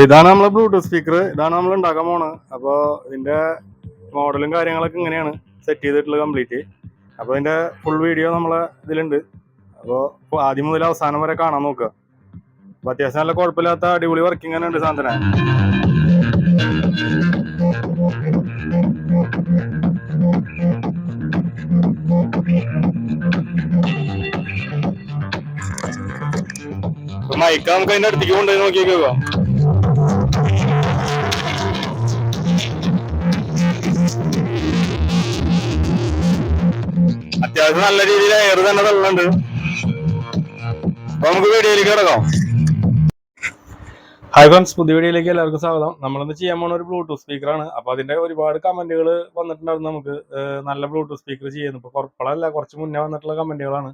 ഇതാണ് നമ്മളെ Bluetooth speaker. ഇതാണ് നമ്മൾ ഉണ്ടാക്കാൻ പോണത്. അപ്പോൾ ഇതിന്റെ മോഡലും കാര്യങ്ങളൊക്കെ ഇങ്ങനെയാണ് സെറ്റ് ചെയ്തിട്ടുള്ളത് കംപ്ലീറ്റ്. അപ്പോൾ ഇതിന്റെ ഫുൾ വീഡിയോ നമ്മളെ ഇതിലുണ്ട്. അപ്പോൾ ആദ്യം മുതൽ അവസാനം വരെ കാണാൻ നോക്കുക. അപ്പോൾ അത്യാവശ്യം നല്ല കുഴപ്പമില്ലാത്ത അടിപൊളി വർക്കിംഗ് തന്നെ ഉണ്ട് സാധനം. മൈക്ക് നമുക്ക് അതിന്റെ അടുത്തേക്ക് കൊണ്ടുപോയി നോക്കിയേക്കുക. അത്യാവശ്യം നല്ല രീതിയിൽ എയർ തന്നെ തള്ളുന്നുണ്ട്. അപ്പൊ നമുക്ക് വീഡിയോയിലേക്ക് കിടക്കാം. ഹായ് ഫ്രണ്ട്സ്, പുതിയ വീഡിയോയിലേക്ക് എല്ലാവർക്കും സ്വാഗതം. നമ്മളിന്ന് ചെയ്യാൻ പോണ ഒരു ബ്ലൂടൂത്ത് സ്പീക്കറാണ്. അപ്പൊ അതിന്റെ ഒരുപാട് കമന്റുകൾ വന്നിട്ടുണ്ടായിരുന്നു. നമുക്ക് നല്ല ബ്ലൂടൂത്ത് സ്പീക്കർ ചെയ്യുന്നു. ഇപ്പൊ ഇപ്പോഴല്ല, കുറച്ച് മുന്നേ വന്നിട്ടുള്ള കമന്റുകളാണ്.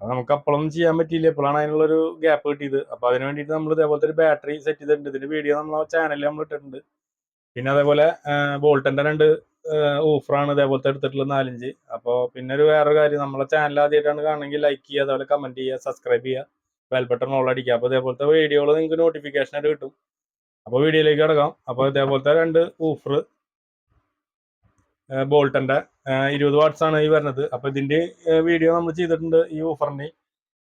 അത് നമുക്ക് അപ്പോഴൊന്നും ചെയ്യാൻ പറ്റിയില്ല. ഇപ്പോഴാണ് അതിനുള്ളൊരു ഗ്യാപ്പ് കിട്ടിയത്. അപ്പൊ അതിന് വേണ്ടിയിട്ട് നമ്മൾ ഇതേപോലത്തെ ഒരു ബാറ്ററി സെറ്റ് ചെയ്തിട്ടുണ്ട്. ഇതിന്റെ വീഡിയോ നമ്മളെ ചാനലിൽ നമ്മൾ ഇട്ടിട്ടുണ്ട്. പിന്നെ അതേപോലെ ബോൾട്ടന്റെ 2 ഓഫറാണ് ഇതേപോലത്തെ എടുത്തിട്ടുള്ളത് 4-5. അപ്പോൾ പിന്നെ വേറൊരു കാര്യം, നമ്മളെ ചാനൽ ആദ്യമായിട്ടാണ് കാണണമെങ്കിൽ ലൈക്ക് ചെയ്യുക, അതുപോലെ കമന്റ് ചെയ്യുക, സബ്സ്ക്രൈബ് ചെയ്യുക, ബെൽ ബട്ടൺ ഓൾ അടിക്കുക. അപ്പോൾ ഇതേപോലത്തെ വീഡിയോകൾ നിങ്ങൾക്ക് നോട്ടിഫിക്കേഷൻ ആയിട്ട് കിട്ടും. അപ്പോൾ വീഡിയോയിലേക്ക് കിടക്കാം. അപ്പോൾ ഇതേപോലത്തെ 2 ഓഫർ ബോൾട്ടന്റെ 20 വാട്ട്സ് ആണ് ഈ വരുന്നത്. അപ്പോൾ ഇതിന്റെ വീഡിയോ നമ്മൾ ചെയ്തിട്ടുണ്ട് ഈ ഓഫറിന്റെ.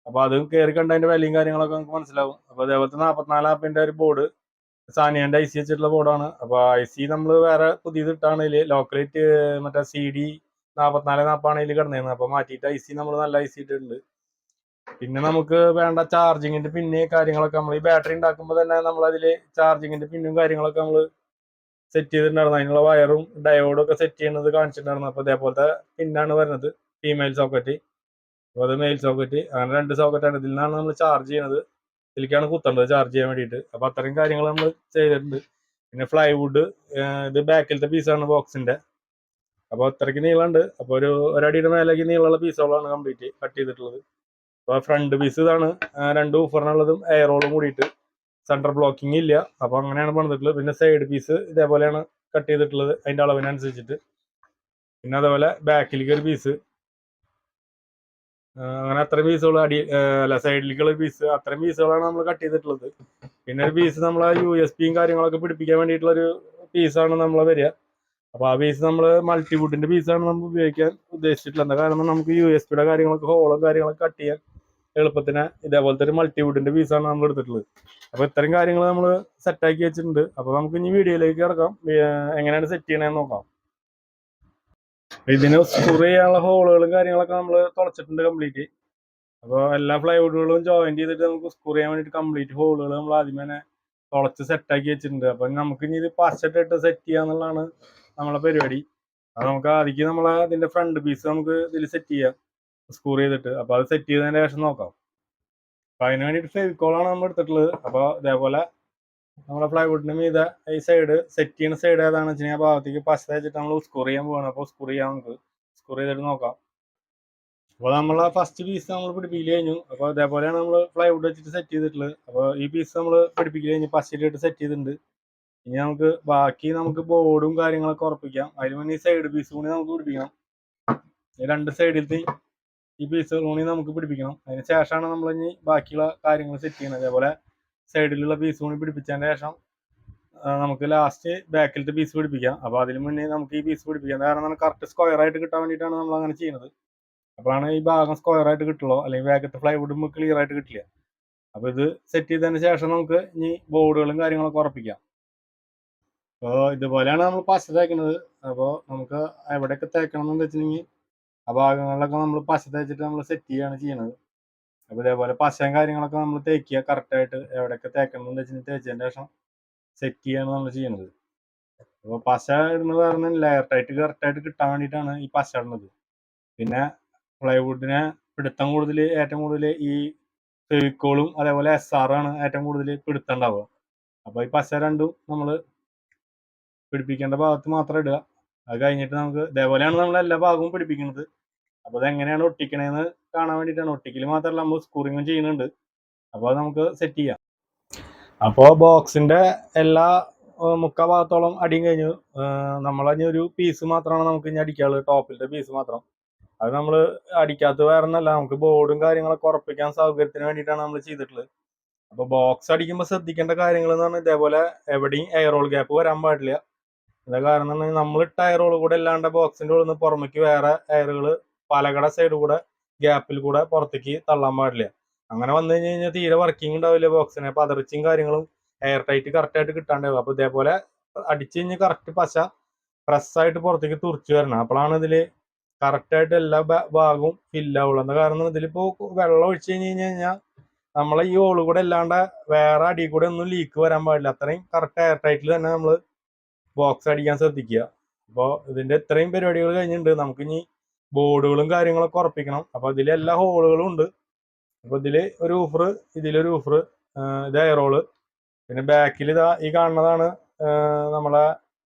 അപ്പോൾ അത് കയറി കണ്ട അതിന്റെ വിലയും കാര്യങ്ങളൊക്കെ നമുക്ക് മനസ്സിലാവും. അപ്പോൾ ഇതേപോലത്തെ 44 ആപ്പിന്റെ ഒരു ബോർഡ്, സാനിയന്റെ IC വെച്ചിട്ടുള്ള ബോർഡാണ്. അപ്പോൾ IC നമ്മൾ വേറെ പുതിയത് ഇട്ടാണ് ഇതിൽ ലോക്കലേറ്റ് മറ്റേ CD 4440 ഇതിൽ കിടന്നിരുന്നത്. അപ്പോൾ മാറ്റിയിട്ട് IC നമ്മൾ നല്ല IC ഇട്ടിട്ടുണ്ട്. പിന്നെ നമുക്ക് വേണ്ട ചാർജിങ്ങിന്റെ പിന്നെ കാര്യങ്ങളൊക്കെ നമ്മൾ ഈ ബാറ്ററി ഉണ്ടാക്കുമ്പോൾ തന്നെ നമ്മൾ അതിൽ ചാർജിങ്ങിന്റെ പിന്നും കാര്യങ്ങളൊക്കെ നമ്മൾ സെറ്റ് ചെയ്തിട്ടുണ്ടായിരുന്നു. അതിനുള്ള വയറും ഡയോഡും ഒക്കെ സെറ്റ് ചെയ്യുന്നത് കാണിച്ചിട്ടുണ്ടായിരുന്നു. അപ്പോൾ ഇതേപോലത്തെ പിന്നാണ് വരുന്നത്, ഫീമെയിൽ സോക്കറ്റ്. അപ്പോൾ അത് മെയിൽ സോക്കറ്റ്, അങ്ങനെ 2 സോക്കറ്റാണ്. ഇതിൽ നിന്നാണ് നമ്മൾ ചാർജ് ചെയ്യുന്നത്. ഇതിലേക്കാണ് കുത്തേണ്ടത് ചാർജ് ചെയ്യാൻ വേണ്ടിയിട്ട്. അപ്പോൾ അത്രയും കാര്യങ്ങൾ നമ്മൾ ചെയ്തിട്ടുണ്ട്. പിന്നെ ഫ്ലൈവുഡ്, ഇത് ബാക്കിലത്തെ പീസാണ് ബോക്സിന്റെ. അപ്പോൾ അത്രയ്ക്ക് നീളമുണ്ട്. അപ്പോൾ ഒരടിയുടെ മേലേക്ക് നീളമുള്ള പീസുകളാണ് കംപ്ലീറ്റ് കട്ട് ചെയ്തിട്ടുള്ളത്. അപ്പോൾ ഫ്രണ്ട് പീസ് ഇതാണ്, 2 ഊഫറിനുള്ളതും എയറോളും കൂടിയിട്ട്. സെൻട്രൽ ബ്ലോക്കിംഗ് ഇല്ല. അപ്പോൾ അങ്ങനെയാണ് പണിതിട്ടുള്ളത്. പിന്നെ സൈഡ് പീസ് ഇതേപോലെയാണ് കട്ട് ചെയ്തിട്ടുള്ളത് അതിന്റെ അളവിനനുസരിച്ചിട്ട്. പിന്നെ അതേപോലെ ബാക്കിലേക്ക് ഒരു പീസ്, അങ്ങനെ അത്ര പീസുകൾ സൈഡിലേക്കുള്ള പീസ്, അത്രയും പീസുകളാണ് നമ്മൾ കട്ട് ചെയ്തിട്ടുള്ളത്. പിന്നെ ഒരു പീസ് നമ്മൾ USB കാര്യങ്ങളൊക്കെ പിടിപ്പിക്കാൻ വേണ്ടിയിട്ടുള്ള ഒരു പീസാണ് നമ്മളെ വരിക. അപ്പോൾ ആ പീസ് നമ്മൾ മൾട്ടിവുഡിന്റെ പീസാണ് നമ്മൾ ഉപയോഗിക്കാൻ ഉദ്ദേശിച്ചിട്ടുള്ളത്. കാരണം നമുക്ക് USB കാര്യങ്ങളൊക്കെ ഹോളും കാര്യങ്ങളൊക്കെ കട്ട് ചെയ്യാൻ എളുപ്പത്തിന് ഇതേപോലത്തെ ഒരു മൾട്ടിവുഡിന്റെ പീസാണ് നമ്മൾ എടുത്തിട്ടുള്ളത്. അപ്പോൾ ഇത്തരം കാര്യങ്ങൾ നമ്മൾ സെറ്റാക്കി വെച്ചിട്ടുണ്ട്. അപ്പോൾ നമുക്ക് ഇനി വീഡിയോയിലേക്ക് കിടക്കാം, എങ്ങനെയാണ് സെറ്റ് ചെയ്യണമെന്ന് നോക്കാം. ഇതിന് സ്ക്രൂ ചെയ്യാനുള്ള ഹോളുകളും കാര്യങ്ങളൊക്കെ നമ്മൾ തുളച്ചിട്ടുണ്ട് കംപ്ലീറ്റ്. അപ്പോൾ എല്ലാ ഫ്ലൈവുഡുകളും ജോയിന്റ് ചെയ്തിട്ട് നമുക്ക് സ്ക്രൂ ചെയ്യാൻ വേണ്ടിയിട്ട് കംപ്ലീറ്റ് ഹോളുകൾ നമ്മൾ ആദ്യമേ തന്നെ തുളച്ച് സെറ്റാക്കി വെച്ചിട്ടുണ്ട്. അപ്പം നമുക്ക് ഇനി ഇത് പശട്ടിട്ട് സെറ്റ് ചെയ്യാന്നുള്ളതാണ് നമ്മളെ പരിപാടി. അത് നമുക്ക് ആദ്യം നമ്മളെ ഇതിന്റെ ഫ്രണ്ട് പീസ് നമുക്ക് ഇതിൽ സെറ്റ് ചെയ്യാം സ്ക്രൂ ചെയ്തിട്ട്. അപ്പോൾ അത് സെറ്റ് ചെയ്തതിന് ശേഷം നോക്കാം. അപ്പം അതിന് വേണ്ടിയിട്ട് ഫെവിക്കോളാണ് നമ്മൾ എടുത്തിട്ടുള്ളത്. അപ്പോൾ ഇതേപോലെ നമ്മുടെ പ്ലൈവുഡിന് മീതെ ഈ സൈഡ് സെറ്റ് ചെയ്യുന്ന സൈഡ് ഏതാണെന്ന് വെച്ച് കഴിഞ്ഞാൽ ഭാഗത്തേക്ക് പശ തേച്ചിട്ട് നമ്മൾ സ്ക്രൂ ചെയ്യാൻ പോകണം. അപ്പോൾ സ്ക്രൂ ചെയ്യാൻ നമുക്ക് സ്ക്രൂ ചെയ്തിട്ട് നോക്കാം. അപ്പോൾ നമ്മൾ ഫസ്റ്റ് പീസ് നമ്മൾ പിടിപ്പിക്കൽ കഴിഞ്ഞു. അപ്പോൾ ഇതേപോലെയാണ് നമ്മൾ പ്ലൈവുഡ് വെച്ചിട്ട് സെറ്റ് ചെയ്തിട്ടുള്ളത്. അപ്പോൾ ഈ പീസ് നമ്മൾ പിടിപ്പിക്കൽ കഴിഞ്ഞ് പശയിലിട്ട് സെറ്റ് ചെയ്തിട്ടുണ്ട്. ഇനി നമുക്ക് ബാക്കി ബോർഡും കാര്യങ്ങളൊക്കെ ഉറപ്പിക്കാം. അതിന് വേണ്ടി ഈ സൈഡ് പീസ് കൂടി നമുക്ക് പിടിപ്പിക്കണം. ഈ 2 സൈഡിലത്തെ ഈ പീസുകൾ കൂടി നമുക്ക് പിടിപ്പിക്കണം. അതിന് ശേഷമാണ് നമ്മൾ ഇനി ബാക്കിയുള്ള കാര്യങ്ങൾ സെറ്റ് ചെയ്യുന്നത്. അതേപോലെ സൈഡിലുള്ള പീസ് കൂടി പിടിപ്പിച്ചതിന് ശേഷം നമുക്ക് ലാസ്റ്റ് ബാക്കിലത്തെ പീസ് പിടിപ്പിക്കാം. അപ്പോൾ അതിന് മുന്നേ നമുക്ക് ഈ പീസ് പിടിപ്പിക്കാം. കാരണം കറക്റ്റ് സ്ക്വയർ ആയിട്ട് കിട്ടാൻ വേണ്ടിയിട്ടാണ് നമ്മൾ അങ്ങനെ ചെയ്യുന്നത്. അപ്പോഴാണ് ഈ ഭാഗം സ്ക്വയർ ആയിട്ട് കിട്ടുള്ളൂ, അല്ലെങ്കിൽ ബാക്കത്തെ ഫ്ലൈവുഡ് നമുക്ക് ക്ലിയർ ആയിട്ട് കിട്ടില്ല. അപ്പോൾ ഇത് സെറ്റ് ചെയ്തതിന് ശേഷം നമുക്ക് ഇനി ബോർഡുകളും കാര്യങ്ങളൊക്കെ ഉറപ്പിക്കാം. അപ്പോൾ ഇതുപോലെയാണ് നമ്മൾ പശ തേക്കുന്നത്. അപ്പോൾ നമുക്ക് എവിടെയൊക്കെ തേക്കണം എന്ന് വെച്ചിട്ടുണ്ടെങ്കിൽ ആ ഭാഗങ്ങളിലൊക്കെ നമ്മൾ പശ തേച്ചിട്ട് നമ്മൾ സെറ്റ് ചെയ്യുകയാണ് ചെയ്യുന്നത്. അപ്പോൾ ഇതേപോലെ പശയും കാര്യങ്ങളൊക്കെ നമ്മൾ തേക്കുക കറക്റ്റായിട്ട്. എവിടെയൊക്കെ തേക്കണം എന്ന് വെച്ചിട്ടുണ്ടെങ്കിൽ തേച്ചതിന് ശേഷം സെറ്റ് ചെയ്യാണ് നമ്മൾ ചെയ്യുന്നത്. അപ്പോൾ പശ ഇടുന്നത് കാരണം ലെയർ ടൈറ്റ് കറക്റ്റായിട്ട് കിട്ടാൻ വേണ്ടിയിട്ടാണ് ഈ പശ ഇടുന്നത്. പിന്നെ പ്ലൈവുഡിനെ പിടുത്തം ഏറ്റവും കൂടുതൽ ഈ ഫെവിക്കോളും അതേപോലെ SR ആണ് ഏറ്റവും കൂടുതൽ പിടുത്തം ഉണ്ടാവുക. അപ്പോൾ ഈ പശ രണ്ടും നമ്മൾ പിടിപ്പിക്കേണ്ട ഭാഗത്ത് മാത്രം ഇടുക. അത് കഴിഞ്ഞിട്ട് നമുക്ക് ഇതേപോലെയാണ് നമ്മൾ എല്ലാ ഭാഗവും പിടിപ്പിക്കുന്നത്. അപ്പോൾ അതെങ്ങനെയാണ് ഒട്ടിക്കണേന്ന് കാണാൻ വേണ്ടിയിട്ടാണ്. ഒട്ടിക്കൽ മാത്രമല്ല, നമ്മൾ സ്ക്രൂയിങ്ങും ചെയ്യുന്നുണ്ട്. അപ്പോൾ അത് നമുക്ക് സെറ്റ് ചെയ്യാം. അപ്പോൾ ബോക്സിന്റെ എല്ലാ മുക്കാ ഭാഗത്തോളം അടിയും കഴിഞ്ഞു. നമ്മളഞ്ഞ ഒരു പീസ് മാത്രമാണ് നമുക്ക് ഇനി അടിക്കാനുള്ളത്, ടോപ്പിലത്തെ പീസ് മാത്രം. അത് നമ്മൾ അടിക്കാത്ത വേറെ ഒന്നല്ല, നമുക്ക് ബോർഡും കാര്യങ്ങളൊക്കെ ഉറപ്പിക്കാൻ സൗകര്യത്തിന് വേണ്ടിയിട്ടാണ് നമ്മൾ ചെയ്തിട്ടുള്ളത്. അപ്പോൾ ബോക്സ് അടിക്കുമ്പോൾ ശ്രദ്ധിക്കേണ്ട കാര്യങ്ങൾ എന്ന് പറഞ്ഞാൽ ഇതേപോലെ എവിടെയും എയർ ഹോൾ ഗ്യാപ്പ് വരാൻ പാടില്ല. എന്താ കാരണം എന്ന് പറഞ്ഞാൽ നമ്മൾ ഇട്ട എയർ ഹോൾ കൂടെ അല്ലാണ്ട് ബോക്സിന്റെ ഉള്ളിൽ നിന്ന് പുറമേക്ക് വേറെ എയറുകൾ പലകട സൈഡ് കൂടെ ഗ്യാപ്പിൽ കൂടെ പുറത്തേക്ക് തള്ളാൻ പാടില്ല. അങ്ങനെ വന്നു കഴിഞ്ഞാൽ തീരെ വർക്കിംഗ് ഉണ്ടാവില്ല ബോക്സിനെ. പതറിച്ചും കാര്യങ്ങളും എയർ ടൈറ്റ് കറക്റ്റ് ആയിട്ട് കിട്ടാണ്ടാവും. അപ്പോൾ ഇതേപോലെ അടിച്ചു കഴിഞ്ഞ് കറക്റ്റ് പശ പ്രസ്സായിട്ട് പുറത്തേക്ക് തുറച്ചു വരണം. അപ്പോഴാണ് ഇതിൽ കറക്റ്റായിട്ട് എല്ലാ ഭാഗവും ഫില്ലാവുള്ളൂ. എന്താ കാരണം ഇതിലിപ്പോൾ വെള്ളം ഒഴിച്ചു കഴിഞ്ഞാൽ നമ്മളെ ഈ ഹോള് കൂടെ അല്ലാണ്ട് വേറെ അടി കൂടെ ഒന്നും ലീക്ക് വരാൻ പാടില്ല. അത്രയും കറക്റ്റ് എയർ ടൈറ്റിൽ തന്നെ നമ്മൾ ബോക്സ് അടിക്കാൻ ശ്രദ്ധിക്കുക. അപ്പോൾ ഇതിന്റെ ഇത്രയും പരിപാടികൾ കഴിഞ്ഞിട്ടുണ്ട്. നമുക്കിനി ബോർഡുകളും കാര്യങ്ങളൊക്കെ ഉറപ്പിക്കണം. അപ്പോൾ ഇതിൽ എല്ലാ ഹോളുകളും ഉണ്ട്. അപ്പോൾ ഇതിൽ ഒരു ഊഫർ, ഇതിലൊരു ഊഫർ, ഇത് എയറോള്, പിന്നെ ബാക്കിൽ ഇതാ ഈ കാണുന്നതാണ് നമ്മളെ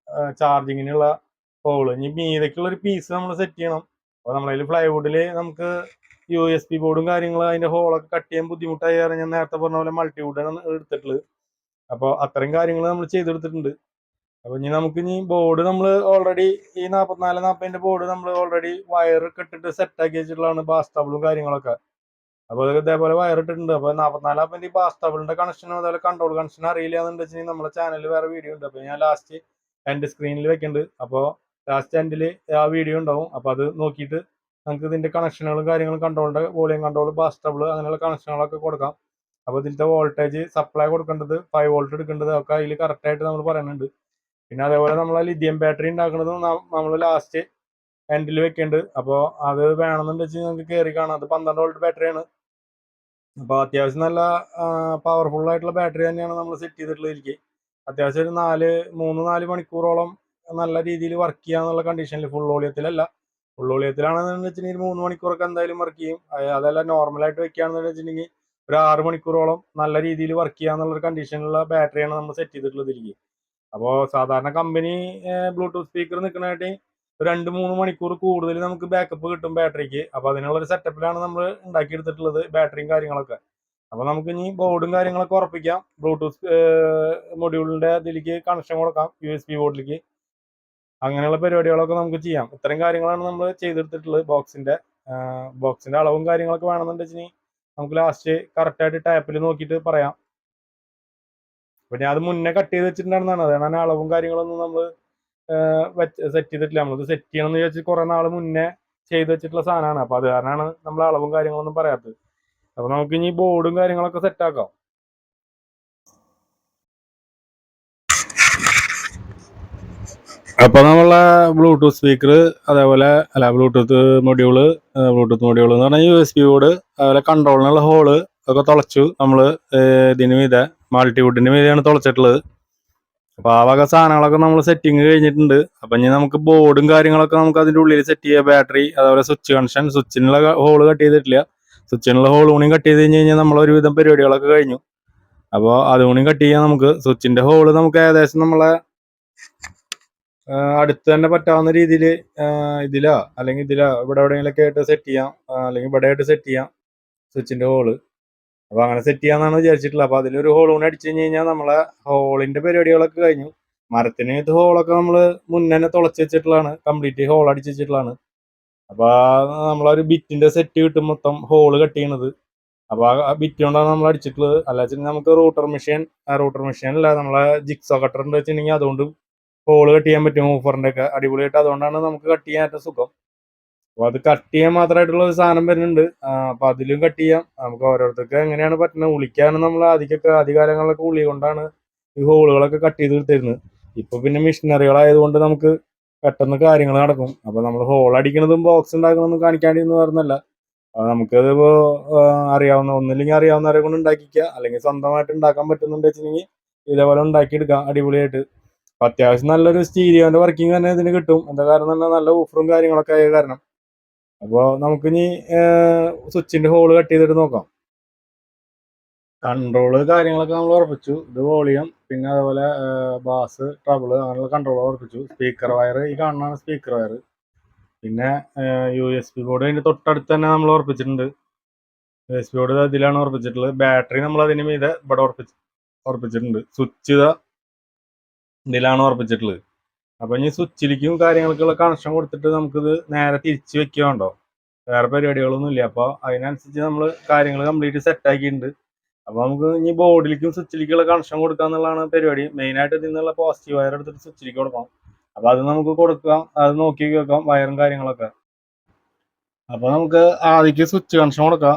ചാർജിങ്ങിനുള്ള ഹോള്. ഇനി മീതയ്ക്കുള്ള ഒരു പീസ് നമ്മൾ സെറ്റ് ചെയ്യണം. അപ്പോൾ നമ്മളതിൽ പ്ലൈവുഡിൽ നമുക്ക് USB ബോർഡും കാര്യങ്ങളും അതിന്റെ ഹോളൊക്കെ കട്ട് ചെയ്യാൻ ബുദ്ധിമുട്ടായി കാരണം ഞാൻ നേരത്തെ പറഞ്ഞ പോലെ മൾട്ടിവുഡാണ് എടുത്തിട്ടുള്ളത്. അപ്പോൾ അത്രയും കാര്യങ്ങൾ നമ്മൾ ചെയ്തെടുത്തിട്ടുണ്ട്. അപ്പൊ ഇനി ബോർഡ് നമ്മൾ ഓൾറെഡി ഈ 4440 ബോർഡ് നമ്മൾ ഓൾറെഡി വയർ ഇട്ടിട്ട് സെറ്റ് ആക്കി വെച്ചിട്ടുള്ളതാണ്, ബാസ്റ്റബിളും കാര്യങ്ങളൊക്കെ. അപ്പോൾ അതൊക്കെ ഇതേപോലെ വയർ ഇട്ടിട്ടുണ്ട്. അപ്പോൾ 4440 ഈ ബാസ്റ്റബിളിന്റെ കണക്ഷനും അതുപോലെ കൺട്രോൾ കണക്ഷൻ അറിയില്ല എന്നുണ്ടെന്ന് വെച്ചാൽ നമ്മുടെ ചാനലിൽ വേറെ വീഡിയോ ഉണ്ട്. അപ്പോൾ ഞാൻ ലാസ്റ്റ് എൻഡ് സ്ക്രീനിൽ വെക്കുന്നുണ്ട്. അപ്പോൾ ലാസ്റ്റ് എൻഡിൽ ആ വീഡിയോ ഉണ്ടാവും. അപ്പോൾ അത് നോക്കിയിട്ട് നമുക്ക് ഇതിന്റെ കണക്ഷനുകളും കാര്യങ്ങളും കൺട്രോളിന്റെ വോളിയം കൺട്രോൾ, ബാസ്റ്റബിൾ അങ്ങനെയുള്ള കണക്ഷനുകളൊക്കെ കൊടുക്കാം. അപ്പോൾ ഇതിലത്തെ വോൾട്ടേജ് സപ്ലൈ കൊടുക്കേണ്ടത് 5 വോൾട്ട് എടുക്കേണ്ടത് ഒക്കെ അതിൽ കറക്റ്റായിട്ട് നമ്മൾ പറയുന്നുണ്ട്. പിന്നെ അതേപോലെ നമ്മൾ ലിഥിയം ബാറ്ററി ഉണ്ടാക്കുന്നതും നമ്മൾ ലാസ്റ്റ് എൻഡിൽ വെക്കേണ്ടത്. അപ്പോൾ അത് വേണമെന്നുണ്ട് വെച്ചാൽ നമുക്ക് കയറി കാണാം. അത് 12 വോൾട്ട് ബാറ്ററിയാണ്. അപ്പോൾ അത്യാവശ്യം നല്ല പവർഫുൾ ആയിട്ടുള്ള ബാറ്ററി തന്നെയാണ് നമ്മൾ സെറ്റ് ചെയ്തിട്ടുള്ളത്. എനിക്ക് അത്യാവശ്യം ഒരു 3-4 മണിക്കൂറോളം നല്ല രീതിയിൽ വർക്ക് ചെയ്യാന്നുള്ള കണ്ടീഷനിൽ, ഫുൾ വോളിയത്തിലല്ല. ഫുൾ വോളിയത്തിലാണെന്ന് വെച്ചിട്ടുണ്ടെങ്കിൽ 3 മണിക്കൂറൊക്കെ എന്തായാലും വർക്ക് ചെയ്യും. അതല്ല നോർമലായിട്ട് വെക്കുകയാണെന്ന് വെച്ചിട്ടുണ്ടെങ്കിൽ ഒരു 6 മണിക്കൂറോളം നല്ല രീതിയിൽ വർക്ക് ചെയ്യാന്നുള്ള കണ്ടീഷനിലുള്ള ബാറ്ററിയാണ് നമ്മൾ സെറ്റ് ചെയ്തിട്ടുള്ളത് ഇതിലേക്ക്. അപ്പോൾ സാധാരണ കമ്പനി ബ്ലൂടൂത്ത് സ്പീക്കർ നിൽക്കുന്നതായിട്ട് 2-3 മണിക്കൂർ കൂടുതൽ നമുക്ക് ബാക്കപ്പ് കിട്ടും ബാറ്ററിക്ക്. അപ്പോൾ അതിനുള്ളൊരു സെറ്റപ്പിലാണ് നമ്മൾ ഉണ്ടാക്കിയെടുത്തിട്ടുള്ളത് ബാറ്ററിയും കാര്യങ്ങളൊക്കെ. അപ്പോൾ നമുക്ക് ഇനി ബോർഡും കാര്യങ്ങളൊക്കെ ഉറപ്പിക്കാം. ബ്ലൂടൂത്ത് മൊഡ്യൂളിന്റെ ഇതിലേക്ക് കണക്ഷൻ കൊടുക്കാം, USB ബോർഡിലേക്ക്. അങ്ങനെയുള്ള പരിപാടികളൊക്കെ നമുക്ക് ചെയ്യാം. ഇത്രയും കാര്യങ്ങളാണ് നമ്മൾ ചെയ്തെടുത്തിട്ടുള്ളത്. ബോക്സിന്റെ അളവും കാര്യങ്ങളൊക്കെ വേണമെന്നുണ്ടെങ്കിൽ നമുക്ക് ലാസ്റ്റ് കറക്റ്റായിട്ട് ടാപ്പിൽ നോക്കിയിട്ട് പറയാം. പിന്നെ അത് മുന്നേ കട്ട് ചെയ്ത് വെച്ചിട്ടുണ്ടായിരുന്നതാണ്. അതാണ് അളവും കാര്യങ്ങളൊന്നും നമ്മൾ സെറ്റ് ചെയ്തിട്ടില്ല. നമ്മൾക്ക് സെറ്റ് ചെയ്യണം എന്ന് വിചാരിച്ച് കുറെ നാൾ മുന്നേ ചെയ്ത് വെച്ചിട്ടുള്ള സാധനമാണ്. അപ്പോൾ അത് കാരണമാണ് നമ്മൾ അളവും കാര്യങ്ങളൊന്നും പറയാത്തത്. അപ്പോൾ നമുക്ക് ഇനി ബോർഡും കാര്യങ്ങളൊക്കെ സെറ്റ് ആക്കാം. അപ്പോൾ നമ്മളെ ബ്ലൂടൂത്ത് സ്പീക്കർ, അതേപോലെ ബ്ലൂടൂത്ത് മൊഡ്യൂള് എന്ന് പറഞ്ഞാൽ USB ബോർഡ്, അതുപോലെ കൺട്രോളിനുള്ള ഹോള് ഒക്കെ തുളച്ചു. നമ്മൾ ഇതിന് മീതെ മൾട്ടിവുഡിന് മീതെയാണ് തുളച്ചിട്ടുള്ളത്. അപ്പോൾ ആ വക സാധനങ്ങളൊക്കെ നമ്മൾ സെറ്റിങ് കഴിഞ്ഞിട്ടുണ്ട്. അപ്പം ഇനി നമുക്ക് ബോർഡും കാര്യങ്ങളൊക്കെ നമുക്ക് അതിൻ്റെ ഉള്ളിൽ സെറ്റ് ചെയ്യാം. ബാറ്ററി, അതുപോലെ സ്വിച്ച് കണക്ഷൻ, സ്വിച്ചിനുള്ള ഹോള് കട്ട് ചെയ്തിട്ടില്ല. സ്വിച്ചിനുള്ള ഹോൾ കൂണിയും കട്ട് ചെയ്ത് കഴിഞ്ഞാൽ നമ്മൾ ഒരുവിധം പരിപാടികളൊക്കെ കഴിഞ്ഞു. അപ്പോൾ അതുകൂടിയും കട്ട് ചെയ്യാം. നമുക്ക് സ്വിച്ചിന്റെ ഹോള് നമുക്ക് ഏകദേശം നമ്മളെ അടുത്ത് തന്നെ പറ്റാവുന്ന രീതിയിൽ ഇതിലാ അല്ലെങ്കിൽ ഇവിടെ എവിടെയെങ്കിലൊക്കെ ആയിട്ട് സെറ്റ് ചെയ്യാം, അല്ലെങ്കിൽ ഇവിടെ ആയിട്ട് സെറ്റ് ചെയ്യാം സ്വിച്ചിന്റെ ഹോള്. അപ്പോൾ അങ്ങനെ സെറ്റ് ചെയ്യാന്നാണ് വിചാരിച്ചിട്ടുള്ളത്. അപ്പോൾ അതിലൊരു ഹോൾ കൂടി അടിച്ചു കഴിഞ്ഞാൽ നമ്മളെ ഹോളിന്റെ പരിപാടികളൊക്കെ കഴിഞ്ഞു. മരത്തിന് ഇത് ഹോളൊക്കെ നമ്മൾ മുന്നേ തന്നെ തുളച്ച് വെച്ചിട്ടുള്ളതാണ്, കംപ്ലീറ്റ് ഹോൾ അടിച്ച് വെച്ചിട്ടുള്ളതാണ്. അപ്പോൾ നമ്മളൊരു ബിറ്റിന്റെ സെറ്റ് കിട്ടും മൊത്തം ഹോള് കട്ട് ചെയ്യണത്. അപ്പോൾ ആ ബിറ്റ് കൊണ്ടാണ് നമ്മൾ അടിച്ചിട്ടുള്ളത്. അല്ല വെച്ചിട്ടുണ്ടെങ്കിൽ നമുക്ക് റൂട്ടർ മെഷീൻ അല്ല, നമ്മളെ ജിക്സോ കട്ടർ ഉണ്ട് വെച്ചിട്ടുണ്ടെങ്കിൽ അതുകൊണ്ട് ഹോള് കട്ട് ചെയ്യാൻ പറ്റും. ഓഫറിന്റെ ഒക്കെ അടിപൊളിയായിട്ട് അതുകൊണ്ടാണ് നമുക്ക് കട്ട് ചെയ്യാൻ ഏറ്റവും സുഖം. അപ്പോൾ അത് കട്ട് ചെയ്യാൻ മാത്രമായിട്ടുള്ള ഒരു സാധനം വരുന്നുണ്ട്. അപ്പോൾ അതിലും കട്ട് ചെയ്യാം. നമുക്ക് ഓരോരുത്തർക്ക് എങ്ങനെയാണ് പറ്റുന്നത്. ഉളിക്കാനും നമ്മൾ ആദ്യകാലങ്ങളിലൊക്കെ ഉളി കൊണ്ടാണ് ഈ ഹോളുകളൊക്കെ കട്ട് ചെയ്ത് തരുന്നത്. ഇപ്പൊ പിന്നെ മെഷീനറികളായതുകൊണ്ട് നമുക്ക് പെട്ടെന്ന് കാര്യങ്ങൾ നടക്കും. അപ്പോൾ നമ്മൾ ഹോൾ അടിക്കുന്നതും ബോക്സ് ഉണ്ടാക്കുന്നതും കാണിക്കാണ്ടിന്ന് പറഞ്ഞല്ല. നമുക്കത് ഇപ്പോൾ ഒന്നില്ലെങ്കിൽ അറിയാവുന്നവരെ കൊണ്ട് ഉണ്ടാക്കിക്കുക, അല്ലെങ്കിൽ സ്വന്തമായിട്ട് ഉണ്ടാക്കാൻ പറ്റുന്നുണ്ട് വെച്ചിട്ടുണ്ടെങ്കിൽ ഇതേപോലെ ഉണ്ടാക്കിയെടുക്കാം അടിപൊളിയായിട്ട്. അപ്പോൾ അത്യാവശ്യം നല്ലൊരു സ്റ്റീരിയോന്റെ വർക്കിംഗ് തന്നെ ഇതിന് കിട്ടും. എന്താ കാരണം തന്നെ നല്ല ഊഫറും കാര്യങ്ങളൊക്കെ ആയ കാരണം. അപ്പോൾ നമുക്കിനി സ്വിച്ചിന്റെ ഹോള് കട്ട് ചെയ്തിട്ട് നോക്കാം. കൺട്രോള് കാര്യങ്ങളൊക്കെ നമ്മൾ ഉറപ്പിച്ചു. ഇത് വോളിയം, പിന്നെ അതുപോലെ ബാസ്, ട്രബിള്, അങ്ങനെയുള്ള കൺട്രോൾ ഉറപ്പിച്ചു. സ്പീക്കർ വയർ ഈ കാണുന്നതാണ് സ്പീക്കർ വയർ. പിന്നെ USB ബോർഡ് അതിന്റെ തൊട്ടടുത്ത് തന്നെ നമ്മൾ ഉറപ്പിച്ചിട്ടുണ്ട്. USB ബോർഡ് ഇതിലാണ് ഉറപ്പിച്ചിട്ടുള്ളത്. ബാറ്ററി നമ്മൾ അതിന് മീതെ ഇവിടെ ഉറപ്പിച്ചിട്ടുണ്ട്. സ്വിച്ച് ഇതിലാണ് ഉറപ്പിച്ചിട്ടുള്ളത്. അപ്പൊ ഇനി സ്വിച്ചിലേക്കും കാര്യങ്ങൾക്കുള്ള കണക്ഷൻ കൊടുത്തിട്ട് നമുക്കിത് നേരെ തിരിച്ച് വെക്കുകയുണ്ടോ, വേറെ പരിപാടികളൊന്നും ഇല്ല. അപ്പോൾ അതിനനുസരിച്ച് നമ്മൾ കാര്യങ്ങൾ കംപ്ലീറ്റ് സെറ്റ് ആക്കിയിട്ടുണ്ട്. അപ്പൊ നമുക്ക് ഇനി ബോർഡിലേക്കും സ്വിച്ചിലേക്കുള്ള കണക്ഷൻ കൊടുക്കുക എന്നുള്ളതാണ് പരിപാടി. മെയിനായിട്ട് ഇതിൽ നിന്നുള്ള പോസിറ്റീവ് വയർ എടുത്തിട്ട് സ്വിച്ചിലേക്ക് കൊടുക്കണം. അപ്പൊ അത് നമുക്ക് കൊടുക്കാം, അത് നോക്കി വെക്കാം വയറും കാര്യങ്ങളൊക്കെ. അപ്പൊ നമുക്ക് ആദ്യക്ക് സ്വിച്ച് കണക്ഷൻ കൊടുക്കാം.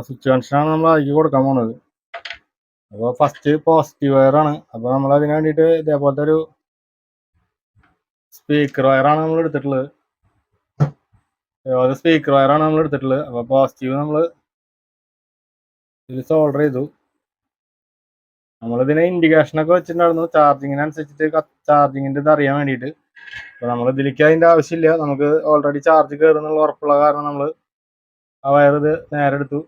സ്വിച്ച് കണക്ഷനാണ് നമ്മൾ ആദ്യക്ക് കൊടുക്കാൻ പോണത്. അപ്പോൾ ഫസ്റ്റ് പോസിറ്റീവ് വയറാണ്. അപ്പോൾ നമ്മൾ അതിന് വേണ്ടിയിട്ട് ഇതേപോലത്തെ ഒരു സ്പീക്കർ വയറാണ് നമ്മൾ എടുത്തിട്ടുള്ളത്. അപ്പോൾ പോസിറ്റീവ് നമ്മൾ ഇതിൽ സോൾഡർ ചെയ്തു. നമ്മളിതിനെ ഇൻഡിക്കേഷനൊക്കെ വെച്ചിട്ടുണ്ടായിരുന്നു ചാർജിങ്ങിനനുസരിച്ചിട്ട് ചാർജിങ്ങിൻ്റെ ഇത് അറിയാൻ വേണ്ടിയിട്ട്. അപ്പോൾ നമ്മൾ ഇതിലേക്ക് അതിൻ്റെ ആവശ്യമില്ല, നമുക്ക് ഓൾറെഡി ചാർജ് കയറുന്നുള്ള ഉറപ്പുള്ള കാരണം നമ്മൾ ആ വയർ ഇത് നേരെ എടുത്തു.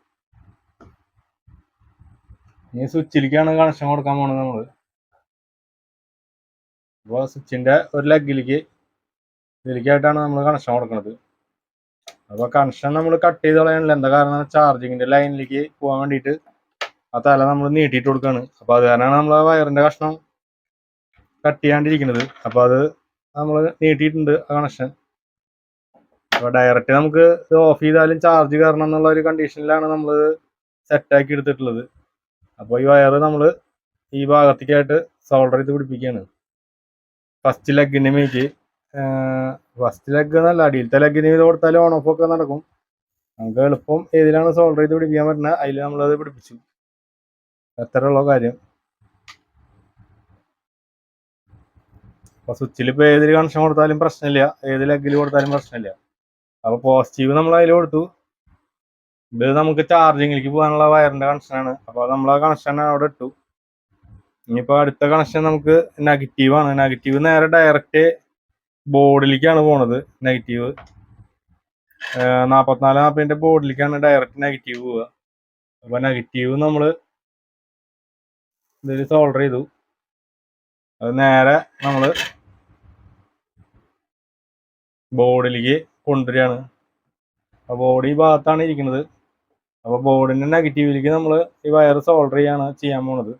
ഇനി സ്വിച്ചിലേക്കാണ് കണക്ഷൻ കൊടുക്കാൻ പോകുന്നത് നമ്മൾ. അപ്പോൾ സ്വിച്ചിൻ്റെ ഒരു ലെഗിലേക്ക് ഇതിലേക്കായിട്ടാണ് നമ്മൾ കണക്ഷൻ കൊടുക്കുന്നത്. അപ്പോൾ കണക്ഷൻ നമ്മൾ കട്ട് ചെയ്ത് കളയാനില്ല. എന്താ കാരണം ചാർജിങ്ങിൻ്റെ ലൈനിലേക്ക് പോകാൻ വേണ്ടിയിട്ട് ആ തല നമ്മൾ നീട്ടിയിട്ട് കൊടുക്കുകയാണ്. അപ്പോൾ അത് കാരണമാണ് നമ്മൾ ആ വയറിൻ്റെ കഷ്ണം കട്ട് ചെയ്യാണ്ടിരിക്കുന്നത്. അപ്പോൾ അത് നമ്മൾ നീട്ടിയിട്ടുണ്ട് ആ കണക്ഷൻ. അപ്പോൾ ഡയറക്റ്റ് നമുക്ക് ഇത് ഓഫ് ചെയ്താലും ചാർജ് കയറണം എന്നുള്ള ഒരു കണ്ടീഷനിലാണ് നമ്മൾ സെറ്റാക്കി എടുത്തിട്ടുള്ളത്. അപ്പോൾ ഈ വയറ് നമ്മൾ ഈ ഭാഗത്തേക്കായിട്ട് സോൾഡർ ചെയ്ത് പിടിപ്പിക്കുകയാണ്. ഫസ്റ്റ് ലെഗിൻ്റെ മേക്ക്, ഫസ്റ്റ് ലെഗ് എന്നല്ല, അടിയിലത്തെ ലെഗിന് ചെയ്ത് കൊടുത്താൽ ഓൺ ഓഫ് ഒക്കെ നടക്കും. നമുക്ക് എളുപ്പം ഏതിലാണ് സോൾഡർ ചെയ്ത് പിടിപ്പിക്കാൻ പറ്റുന്നത് അതിൽ നമ്മളത് പിടിപ്പിച്ചു. എത്രയുള്ള കാര്യം. അപ്പോൾ സ്വിച്ചിൽ ഇപ്പോൾ ഏതിൽ കണക്ഷൻ കൊടുത്താലും പ്രശ്നമില്ല, ഏത് ലെഗിൽ കൊടുത്താലും പ്രശ്നമില്ല. അപ്പോൾ പോസിറ്റീവ് നമ്മൾ അതിൽ കൊടുത്തു. ഇത് നമുക്ക് ചാർജിങ്ങിലേക്ക് പോകാനുള്ള വയറിൻ്റെ കണക്ഷനാണ്. അപ്പോൾ നമ്മൾ ആ കണക്ഷൻ അവിടെ ഇട്ടു. ഇനിയിപ്പോൾ അടുത്ത കണക്ഷൻ നമുക്ക് നെഗറ്റീവാണ്. നെഗറ്റീവ് നേരെ ഡയറക്റ്റ് ബോർഡിലേക്കാണ് പോണത്. നെഗറ്റീവ് 4440 ബോർഡിലേക്കാണ് ഡയറക്റ്റ് നെഗറ്റീവ് പോവുക. അപ്പോൾ നെഗറ്റീവ് നമ്മൾ ഇതിൽ സോൾഡർ ചെയ്തു. അത് നേരെ നമ്മൾ ബോർഡിലേക്ക് കൊണ്ടുവരികയാണ്. അപ്പോൾ ബോർഡ് ഈ ഭാഗത്താണ് ഇരിക്കുന്നത്. അപ്പോൾ ബോർഡിൻ്റെ നെഗറ്റീവിലേക്ക് നമ്മൾ ഈ വയർ സോൾഡർ ചെയ്യാൻ പോണത്.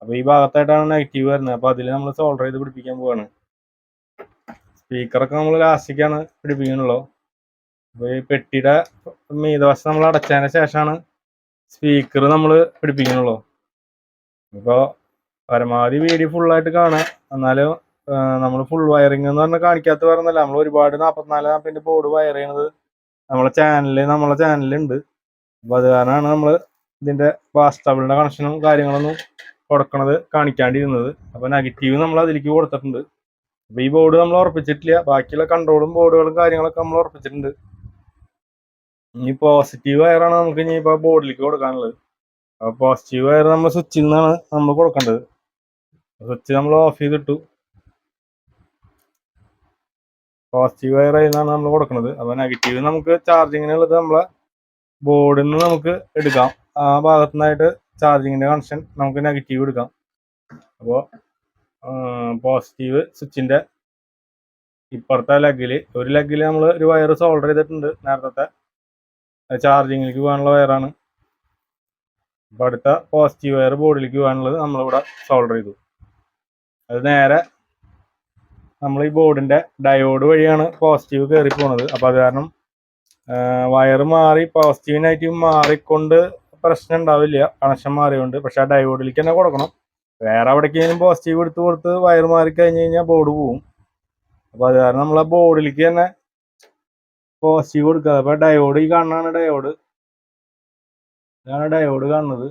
അപ്പോൾ ഈ ഭാഗത്തായിട്ടാണ് നെഗറ്റീവ് വരുന്നത്. അപ്പോൾ അതിൽ നമ്മൾ സോൾഡർ ചെയ്ത് പിടിപ്പിക്കാൻ പോവാണ്. സ്പീക്കറൊക്കെ നമ്മൾ ലാസ്റ്റിക്കാണ് പിടിപ്പിക്കുന്നുള്ളൂ. അപ്പോൾ ഈ പെട്ടിയുടെ മീതവശം നമ്മൾ അടച്ചതിന് ശേഷമാണ് സ്പീക്കർ നമ്മൾ പിടിപ്പിക്കുന്നുള്ളൂ. ഇപ്പോൾ പരമാവധി വീഡിയോ ഫുള്ളായിട്ട് കാണാം. എന്നാലും നമ്മൾ ഫുൾ വയറിംഗ് എന്ന് പറഞ്ഞാൽ കാണിക്കാത്ത പറഞ്ഞല്ല, നമ്മൾ ഒരുപാട് 4440 ബോർഡ് വയർ ചെയ്യണത് നമ്മളെ ചാനലിലുണ്ട്. അപ്പോൾ അത് കാരണമാണ് നമ്മൾ ഇതിൻ്റെ വാസ്റ്റബിളിൻ്റെ കണക്ഷനും കാര്യങ്ങളൊന്നും കൊടുക്കണത് കാണിക്കാണ്ടിരുന്നത്. അപ്പോൾ നെഗറ്റീവ് നമ്മൾ അതിലേക്ക് കൊടുത്തിട്ടുണ്ട്. അപ്പോൾ ഈ ബോർഡ് നമ്മൾ ഉറപ്പിച്ചിട്ടില്ല, ബാക്കിയുള്ള കൺട്രോളും ബോർഡുകളും കാര്യങ്ങളൊക്കെ നമ്മൾ ഉറപ്പിച്ചിട്ടുണ്ട്. ഇനി പോസിറ്റീവ് വയറാണ് നമുക്ക് ഇനി ഇപ്പോൾ ബോർഡിലേക്ക് കൊടുക്കാനുള്ളത്. അപ്പോൾ പോസിറ്റീവ് വയർ നമ്മൾ സ്വിച്ചിൽ നിന്നാണ് നമ്മൾ കൊടുക്കേണ്ടത്. സ്വിച്ച് നമ്മൾ ഓഫ് ചെയ്തിട്ടു. പോസിറ്റീവ് വയർ അതിൽ നിന്നാണ് നമ്മൾ കൊടുക്കുന്നത്. അപ്പോൾ നെഗറ്റീവ് നമുക്ക് ചാർജിങ്ങിനുള്ളത് നമ്മളെ ബോർഡിൽ നിന്ന് നമുക്ക് എടുക്കാം. ആ ഭാഗത്തു നിന്നായിട്ട് ചാർജിങ്ങിൻ്റെ കണക്ഷൻ നമുക്ക് നെഗറ്റീവ് എടുക്കാം. അപ്പോൾ പോസിറ്റീവ് സ്വിച്ചിൻ്റെ ഇപ്പുറത്തെ ഒരു ലെഗിൽ നമ്മൾ ഒരു വയർ സോൾഡർ ചെയ്തിട്ടുണ്ട്. നേരത്തെ ചാർജിങ്ങിലേക്ക് പോകാനുള്ള വയറാണ്. അപ്പോൾ അടുത്ത പോസിറ്റീവ് വയർ ബോർഡിലേക്ക് പോകാനുള്ളത് നമ്മളിവിടെ സോൾഡർ ചെയ്തു. അത് നേരെ നമ്മൾ ഈ ബോർഡിൻ്റെ ഡയോഡ് വഴിയാണ് പോസിറ്റീവ് കയറി പോണത്. അപ്പോൾ അത് കാരണം വയർ മാറി പോസിറ്റീവ് നെഗറ്റീവ് മാറിക്കൊണ്ട് പ്രശ്നം ഉണ്ടാവില്ല, കണക്ഷൻ മാറിയുണ്ട്. പക്ഷെ ആ ഡയോഡിലേക്ക് തന്നെ കൊടുക്കണം. വേറെ എവിടേക്കെങ്കിലും പോസിറ്റീവ് എടുത്ത് കൊടുത്ത് വയർ മാറി കഴിഞ്ഞ് കഴിഞ്ഞാൽ ബോർഡ് പോവും. അപ്പോൾ അത് കാരണം നമ്മൾ ആ ബോർഡിലേക്ക് തന്നെ പോസിറ്റീവ് കൊടുക്കുക. അപ്പോൾ ഡയോഡ് ഈ കാണുന്നതാണ് ഡയോഡ്. ഇതാണ് ഡയോഡ് കാണുന്നത്.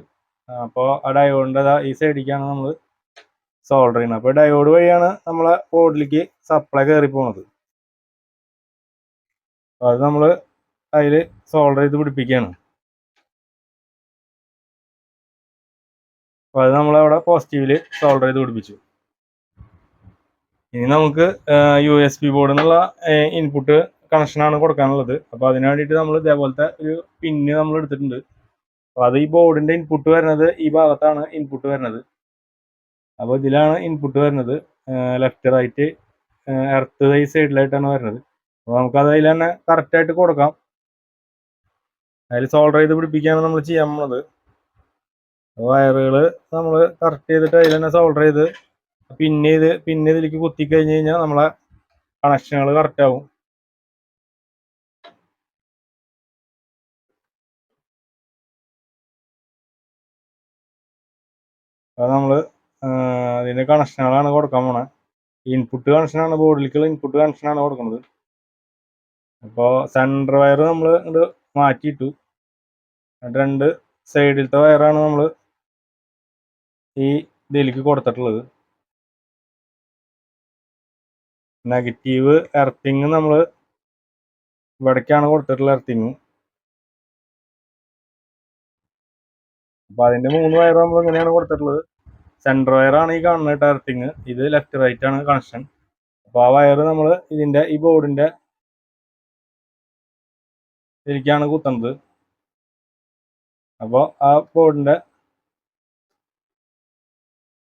അപ്പോൾ ആ ഡയോഡിൻ്റെ ഈ സൈഡിലേക്കാണ് നമ്മൾ സോൾഡർ ചെയ്യുന്നത്. അപ്പോൾ ഡയോഡ് വഴിയാണ് നമ്മളെ ബോർഡിലേക്ക് സപ്ലൈ കയറി പോകുന്നത്. അപ്പോൾ അത് നമ്മൾ അതിൽ സോൾഡർ ചെയ്ത് പിടിപ്പിക്കുകയാണ്. അപ്പോൾ അത് നമ്മളവിടെ പോസിറ്റീവിൽ സോൾഡർ ചെയ്ത് പിടിപ്പിച്ചു. ഇനി നമുക്ക് USB ബോർഡിൽ നിന്നുള്ള ഇൻപുട്ട് കണക്ഷനാണ് കൊടുക്കാനുള്ളത്. അപ്പോൾ അതിന് വേണ്ടിയിട്ട് നമ്മൾ ഇതേപോലത്തെ ഒരു പിന്ന് നമ്മൾ എടുത്തിട്ടുണ്ട്. അപ്പോൾ അത് ഈ ബോർഡിൻ്റെ ഇൻപുട്ട് വരുന്നത് ഈ ഭാഗത്താണ് ഇൻപുട്ട് വരുന്നത്. അപ്പോൾ ഇതിലാണ് ഇൻപുട്ട് വരുന്നത്. ലെഫ്റ്റ് റൈറ്റ് എർത്ത് ഈ സൈഡിലായിട്ടാണ് വരുന്നത്. അപ്പോൾ നമുക്കത് അതിൽ തന്നെ കറക്റ്റായിട്ട് കൊടുക്കാം. അതിൽ സോൾഡർ ചെയ്ത് പിടിപ്പിക്കുകയാണ് നമ്മൾ ചെയ്യാൻ പോകുന്നത്. വയറുകൾ നമ്മൾ കറക്റ്റ് ചെയ്തിട്ട് അതിൽ തന്നെ സോൾഡർ ചെയ്ത് പിന്നെ ഇതിലേക്ക് കുത്തി കഴിഞ്ഞ് കഴിഞ്ഞാൽ നമ്മളെ കണക്ഷനുകൾ കറക്റ്റ് ആവും. അപ്പോൾ നമ്മൾ അതിൻ്റെ കണക്ഷനുകളാണ് കൊടുക്കാൻ പോണത്. ഇൻപുട്ട് കണക്ഷനാണ്, ബോർഡിലേക്കുള്ള ഇൻപുട്ട് കണക്ഷനാണ് കൊടുക്കുന്നത്. അപ്പോൾ സെൻറ്റർ വയർ നമ്മൾ ഇത് മാറ്റിയിട്ടു. രണ്ട് സൈഡിലത്തെ വയറാണ് നമ്മൾ ഈ ഇതിലേക്ക് കൊടുത്തിട്ടുള്ളത്. നെഗറ്റീവ് എർത്തിങ് നമ്മൾ ഇവിടേക്കാണ് കൊടുത്തിട്ടുള്ള എർത്തിങ്. അപ്പോൾ അതിൻ്റെ 3 വയർ നമ്മൾ ഇങ്ങനെയാണ് കൊടുത്തിട്ടുള്ളത്. സെൻറ്റർ വയറാണ് ഈ കാണുന്ന എർത്തിങ്, ഇത് ലെഫ്റ്റ് റൈറ്റ് ആണ് കണക്ഷൻ. അപ്പോൾ ആ വയർ നമ്മൾ ഇതിൻ്റെ ഈ ബോർഡിൻ്റെ ഇതിലേക്കാണ് കുത്തുന്നത്. അപ്പോൾ ആ ബോർഡിൻ്റെ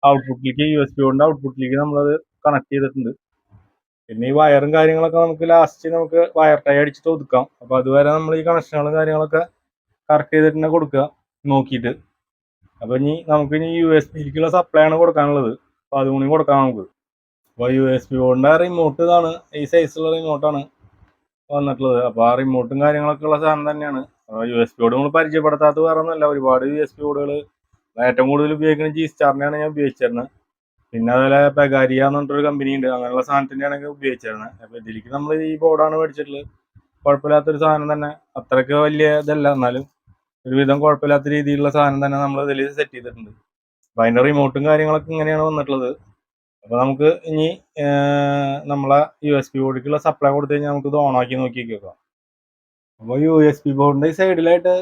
ഔട്ട്പുട്ടിലേക്ക്, USB ബോർഡിൻ്റെ ഔട്ട്പുട്ടിലേക്ക് നമ്മളത് കണക്ട് ചെയ്തിട്ടുണ്ട്. പിന്നെ ഈ വയറും കാര്യങ്ങളൊക്കെ നമുക്ക് ലാസ്റ്റ് നമുക്ക് വയർ ടൈ അടിച്ചിട്ട് ഒതുക്കാം. അപ്പോൾ അതുവരെ നമ്മൾ ഈ കണക്ഷനുകളും കാര്യങ്ങളൊക്കെ കറക്റ്റ് ചെയ്തിട്ട് തന്നെ കൊടുക്കുക നോക്കിയിട്ട്. അപ്പോൾ ഇനി നമുക്കിനി USB-ലേക്കുള്ള സപ്ലൈ ആണ് കൊടുക്കാനുള്ളത്. അപ്പോൾ അതും കൂടി കൊടുക്കാം നമുക്ക്. അപ്പോൾ USB ബോർഡിൻ്റെ റിമോട്ട് ഇതാണ്, ഈ സൈസുള്ള റിമോട്ടാണ് വന്നിട്ടുള്ളത്. അപ്പോൾ ആ റിമോട്ടും കാര്യങ്ങളൊക്കെ ഉള്ള സാധനം തന്നെയാണ്. USB ബോർഡ് നമ്മൾ പരിചയപ്പെടുത്താത്തത് വേറെ ഒന്നുമല്ല. ഒരുപാട് USB ബോർഡുകൾ ഏറ്റവും കൂടുതൽ ഉപയോഗിക്കുന്നത് G-Starനെയാണ് ഞാൻ ഉപയോഗിച്ചിരുന്നത്. പിന്നെ അതുപോലെ പെഗാരിയ എന്ന് പറഞ്ഞിട്ടൊരു കമ്പനി ഉണ്ട്, അങ്ങനെയുള്ള സാധനത്തിൻ്റെയാണ് ഉപയോഗിച്ചിരുന്നത്. അപ്പോൾ ഇതിലേക്ക് നമ്മൾ ഈ ബോർഡാണ് മേടിച്ചിട്ടുള്ളത്. കുഴപ്പമില്ലാത്തൊരു സാധനം തന്നെ, അത്രയ്ക്ക് വലിയ ഇതല്ല, എന്നാലും ഒരുവിധം കുഴപ്പമില്ലാത്ത രീതിയിലുള്ള സാധനം തന്നെ നമ്മൾ ഇതിൽ സെറ്റ് ചെയ്തിട്ടുണ്ട്. അപ്പോൾ അതിൻ്റെ റിമോട്ടും കാര്യങ്ങളൊക്കെ ഇങ്ങനെയാണ് വന്നിട്ടുള്ളത്. അപ്പോൾ നമുക്ക് ഇനി നമ്മളെ USB ബോർഡിലേക്കുള്ള സപ്ലൈ കൊടുത്തു കഴിഞ്ഞാൽ നമുക്കിത് ഓണാക്കി നോക്കി വെക്കാം. അപ്പോൾ USB ബോർഡിൻ്റെ ഈ സൈഡിലായിട്ട്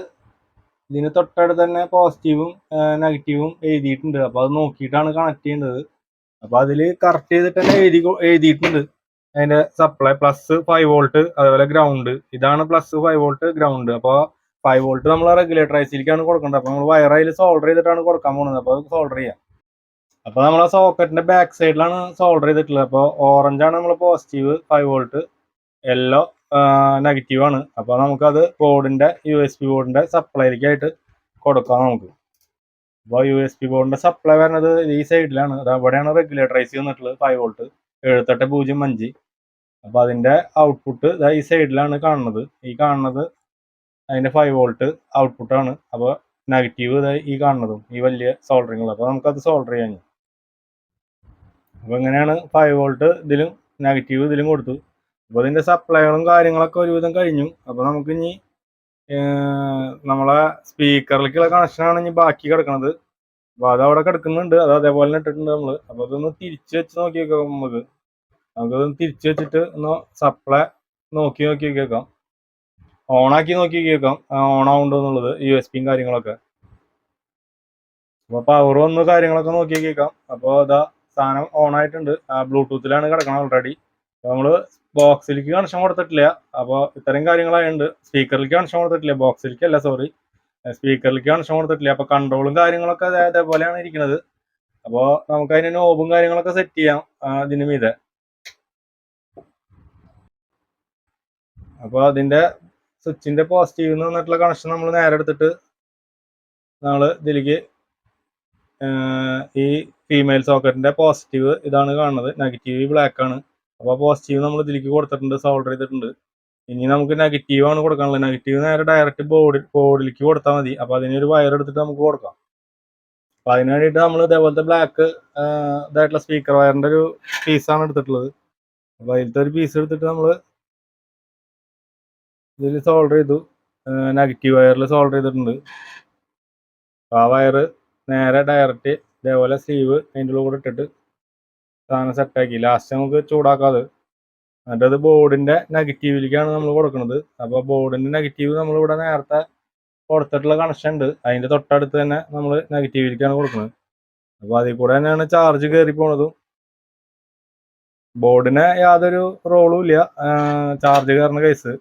ഇതിന് തൊട്ടടുത്ത് തന്നെ പോസിറ്റീവും നെഗറ്റീവും എഴുതിയിട്ടുണ്ട്. അപ്പോൾ അത് നോക്കിയിട്ടാണ് കണക്ട് ചെയ്യേണ്ടത്. അപ്പോൾ അതിൽ കറക്റ്റ് ചെയ്തിട്ട് തന്നെ എഴുതിയിട്ടുണ്ട് അതിൻ്റെ സപ്ലൈ. പ്ലസ് 5 വോൾട്ട്, അതുപോലെ ഗ്രൗണ്ട്. ഇതാണ് പ്ലസ് 5 വോൾട്ട് ഗ്രൗണ്ട്. അപ്പോൾ 5 വോൾട്ട് നമ്മൾ റെഗുലേറ്റർ ഐസിലേക്കാണ് കൊടുക്കേണ്ടത്. അപ്പോൾ നമ്മൾ വയർ അതിൽ സോൾഡർ ചെയ്തിട്ടാണ് കൊടുക്കാൻ പോകുന്നത്. അപ്പോൾ അത് സോൾഡർ ചെയ്യാം. അപ്പോൾ നമ്മൾ ആ സോക്കറ്റിൻ്റെ ബാക്ക് സൈഡിലാണ് സോൾഡർ ചെയ്തിട്ടുള്ളത്. അപ്പോൾ ഓറഞ്ചാണ് നമ്മൾ പോസിറ്റീവ് 5 വോൾട്ട്, യെല്ലോ നെഗറ്റീവാണ്. അപ്പോൾ നമുക്കത് ബോർഡിൻ്റെ USB ബോർഡിൻ്റെ സപ്ലൈയിലേക്കായിട്ട് കൊടുക്കാം നമുക്ക്. അപ്പോൾ USB ബോർഡിൻ്റെ സപ്ലൈ വരുന്നത് ഈ സൈഡിലാണ്. അത് അവിടെയാണ് റെഗുലേറ്റർ ഐസി വന്നിട്ടുള്ളത്, 5 വോൾട്ട് 7805. അപ്പോൾ അതിൻ്റെ ഔട്ട്പുട്ട് ഈ സൈഡിലാണ് കാണുന്നത്. ഈ കാണുന്നത് അതിൻ്റെ 5 വോൾട്ട് ഔട്ട്പുട്ടാണ്. അപ്പോൾ നെഗറ്റീവ് ഈ കാണുന്നതും ഈ വലിയ സോൾഡറിങ്ങൾ. അപ്പോൾ നമുക്കത് സോൾഡർ ചെയ്യാൻ. അപ്പോൾ ഇങ്ങനെയാണ് 5 വോൾട്ട് ഇതിലും നെഗറ്റീവ് ഇതിലും കൊടുത്തു. അപ്പോൾ ഇതിൻ്റെ സപ്ലൈകളും കാര്യങ്ങളൊക്കെ ഒരുവിധം കഴിഞ്ഞു. അപ്പോൾ നമുക്കിനി നമ്മളെ സ്പീക്കറിലേക്കുള്ള കണക്ഷനാണ് ഇനി ബാക്കി കിടക്കുന്നത്. അപ്പോൾ അതവിടെ കിടക്കുന്നുണ്ട്, അത് അതേപോലെ തന്നെ ഇട്ടിട്ടുണ്ട് നമ്മൾ. അപ്പോൾ അതൊന്ന് തിരിച്ച് വെച്ച് നോക്കി വെക്കാം. നമുക്കതൊന്ന് തിരിച്ച് വെച്ചിട്ട് ഒന്ന് സപ്ലൈ നോക്കി വെക്കാം, ഓണാക്കി നോക്കി വെക്കാം ഓണാവുണ്ടോ എന്നുള്ളത്, USB കാര്യങ്ങളൊക്കെ. അപ്പോൾ പവർ വന്ന് കാര്യങ്ങളൊക്കെ നോക്കി വെക്കാം. അപ്പോൾ അതാ സാധനം ഓണായിട്ടുണ്ട്. ബ്ലൂടൂത്തിലാണ് കിടക്കണം ഓൾറെഡി. അപ്പോൾ നമ്മൾ ബോക്സിലേക്ക് കണക്ഷൻ കൊടുത്തിട്ടില്ല. അപ്പോൾ ഇത്രയും കാര്യങ്ങളായുണ്ട്. സ്പീക്കറിലേക്ക് കണക്ഷൻ കൊടുത്തിട്ടില്ല, ബോക്സിലേക്ക് അല്ല, സോറി, സ്പീക്കറിലേക്ക് കണക്ഷൻ കൊടുത്തിട്ടില്ല. അപ്പോൾ കൺട്രോളും കാര്യങ്ങളൊക്കെ അതേപോലെയാണ് ഇരിക്കുന്നത്. അപ്പോൾ നമുക്ക് അതിന് നോബും കാര്യങ്ങളൊക്കെ സെറ്റ് ചെയ്യാം ഇതിന് മീതെ. അപ്പോൾ അതിൻ്റെ സ്വിച്ചിൻ്റെ പോസിറ്റീവ് എന്ന് വന്നിട്ടുള്ള കണക്ഷൻ നമ്മൾ നേരെ എടുത്തിട്ട് നമ്മൾ ഇതിലേക്ക് ഈ ഫീമെയിൽ സോക്കറ്റിൻ്റെ പോസിറ്റീവ് ഇതാണ് കാണുന്നത്, നെഗറ്റീവ് ബ്ലാക്ക് ആണ്. അപ്പോൾ പോസിറ്റീവ് നമ്മൾ ഇതിലേക്ക് കൊടുത്തിട്ടുണ്ട്, സോൾഡർ ചെയ്തിട്ടുണ്ട്. ഇനി നമുക്ക് നെഗറ്റീവാണ് കൊടുക്കാനുള്ളത്. നെഗറ്റീവ് നേരെ ഡയറക്റ്റ് ബോർഡിലേക്ക് കൊടുത്താൽ മതി. അപ്പോൾ അതിനൊരു വയർ എടുത്തിട്ട് നമുക്ക് കൊടുക്കാം. അപ്പോൾ അതിന് വേണ്ടിയിട്ട് നമ്മൾ ഇതേപോലത്തെ ബ്ലാക്ക് ഇതായിട്ടുള്ള സ്പീക്കർ വയറിൻ്റെ ഒരു പീസാണ് എടുത്തിട്ടുള്ളത്. അപ്പോൾ അതിലത്തെ ഒരു പീസ് എടുത്തിട്ട് നമ്മൾ ഇതിൽ സോൾഡർ ചെയ്തു, നെഗറ്റീവ് വയറിൽ സോൾഡർ ചെയ്തിട്ടുണ്ട്. അപ്പോൾ ആ വയർ നേരെ ഡയറക്റ്റ് ഇതേപോലെ സ്ലീവ് അതിൻ്റെ ഉള്ളിൽ കൂടെ ഇട്ടിട്ട് സാധനം സെറ്റാക്കി ലാസ്റ്റ് നമുക്ക് ചൂടാക്കാതെ എന്നിട്ടത് ബോർഡിൻ്റെ നെഗറ്റീവിലേക്കാണ് നമ്മൾ കൊടുക്കുന്നത്. അപ്പോൾ ബോർഡിൻ്റെ നെഗറ്റീവ് നമ്മളിവിടെ നേരത്തെ കൊടുത്തിട്ടുള്ള കണക്ഷൻ ഉണ്ട്, അതിൻ്റെ തൊട്ടടുത്ത് തന്നെ നമ്മൾ നെഗറ്റീവിലേക്കാണ് കൊടുക്കുന്നത്. അപ്പോൾ അതിൽ കൂടെ തന്നെയാണ് ചാർജ് കയറി പോണതും. ബോർഡിന് യാതൊരു റോളും ഇല്ല ചാർജ് കയറുന്ന കേസ്.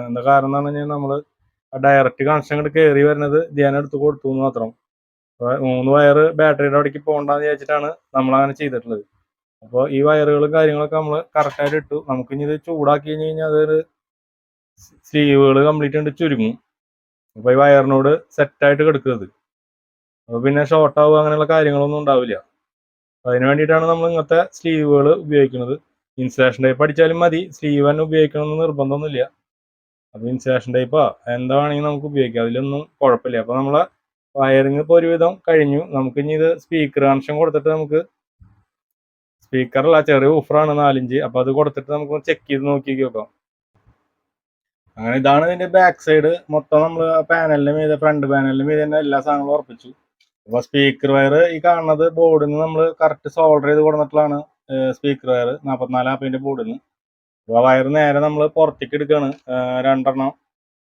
എന്താ കാരണം എന്ന് പറഞ്ഞു കഴിഞ്ഞാൽ നമ്മൾ ഡയറക്റ്റ് കണക്ഷൻ ഇങ്ങോട്ട് കയറി വരുന്നത് ധ്യാനം എടുത്ത് കൊടുത്തു എന്ന് മാത്രം. 3 വയർ ബാറ്ററിയുടെ അവിടേക്ക് പോകണ്ടെന്ന് വിചാരിച്ചിട്ടാണ് നമ്മളങ്ങനെ ചെയ്തിട്ടുള്ളത്. അപ്പോൾ ഈ വയറുകളും കാര്യങ്ങളൊക്കെ നമ്മൾ കറക്റ്റായിട്ട് ഇട്ടു. നമുക്കിനി ഇത് ചൂടാക്കി കഴിഞ്ഞ് കഴിഞ്ഞാൽ അതൊരു സ്ലീവുകൾ കംപ്ലീറ്റ് ഉണ്ട് ചുരുങ്ങും. അപ്പോൾ ഈ വയറിനോട് സെറ്റായിട്ട് കിടക്കുന്നത്. അപ്പോൾ പിന്നെ ഷോർട്ട് ആവുക അങ്ങനെയുള്ള കാര്യങ്ങളൊന്നും ഉണ്ടാവില്ല. അതിന് വേണ്ടിയിട്ടാണ് നമ്മൾ ഇങ്ങനത്തെ സ്ലീവുകൾ ഉപയോഗിക്കുന്നത്. ഇൻസുലേഷൻ ടൈപ്പ് അടിച്ചാലും മതി, സ്ലീവ് തന്നെ ഉപയോഗിക്കണമെന്ന് നിർബന്ധമൊന്നുമില്ല. അപ്പോൾ ഇൻസുലേഷൻ ടൈപ്പാ എന്താ വേണമെങ്കിൽ നമുക്ക് ഉപയോഗിക്കാം, അതിലൊന്നും കുഴപ്പമില്ല. അപ്പോൾ നമ്മളെ വയറിങ് ഇപ്പോൾ ഒരുവിധം കഴിഞ്ഞു. നമുക്ക് ഇനി ഇത് സ്പീക്കർ കണക്ഷൻ കൊടുത്തിട്ട് നമുക്ക് സ്പീക്കറല്ല, ചെറിയ ഊഫറാണ് 4 ഇഞ്ച്. അപ്പോൾ അത് കൊടുത്തിട്ട് നമുക്ക് ചെക്ക് ചെയ്ത് നോക്കി നോക്കാം. അങ്ങനെ ഇതാണ് ഇതിന്റെ ബാക്ക് സൈഡ്. മൊത്തം നമ്മൾ പാനലിന്റെ മീതെ, ഫ്രണ്ട് പാനലിന്റെ മീതെ തന്നെ എല്ലാ സാധനങ്ങളും ഉറപ്പിച്ചു. അപ്പോൾ സ്പീക്കർ വയർ ഈ കാണുന്നത് ബോർഡിൽ നിന്ന് നമ്മൾ കറക്റ്റ് സോൾഡർ ചെയ്ത് കൊടുത്തിട്ടുള്ളതാണ്. സ്പീക്കർ വയർ 44 ആപ്പിന്റെ ബോർഡിൽ നിന്ന്. അപ്പോൾ വയർ നേരെ നമ്മൾ പുറത്തേക്ക് എടുക്കുകയാണ്, 2 എണ്ണം.